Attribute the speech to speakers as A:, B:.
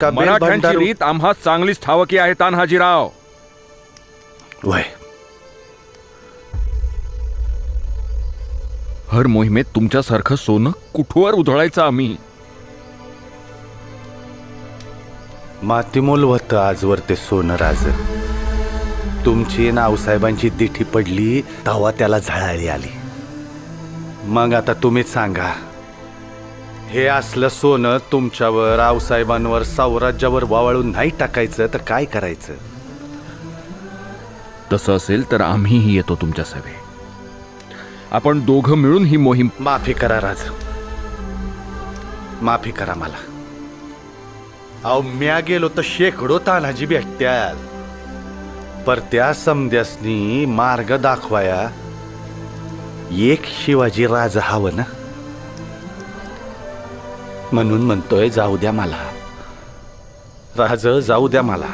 A: का
B: मराठ्यांची
A: बेलभांडार
B: रीत आम्हा चांगलीच ठावकी आहे तान्हाजीराव.
A: वय
B: हर मोहिमेत तुमच्यासारखं सोनं कुठवर उधळायचं आम्ही.
A: मातीमोल होतं आजवर ते सोनं राज. तुमची नावसाहेबांची दिठी पडली तेव्हा त्याला झळाळी आली. मग आता तुम्हीच सांगा, हे असलं सोनं तुमच्यावर आऊसाहेबांवर साम्राज्यावर वावळून नाही टाकायचं तर काय करायचं?
B: तसं असेल तर आम्हीही येतो तुमच्या सेवे. आपण दोघं मिळून ही मोहीम.
A: माफी करा राज, माफी करा मला. अहो म्या गेलो तर शेकडो तान्हाजी भेटत्याल, पर त्या समद्यासनी मार्ग दाखवाया एक शिवाजी राज हवं ना. म्हणून म्हणतोय जाऊ द्या मला राज, जाऊ द्या मला.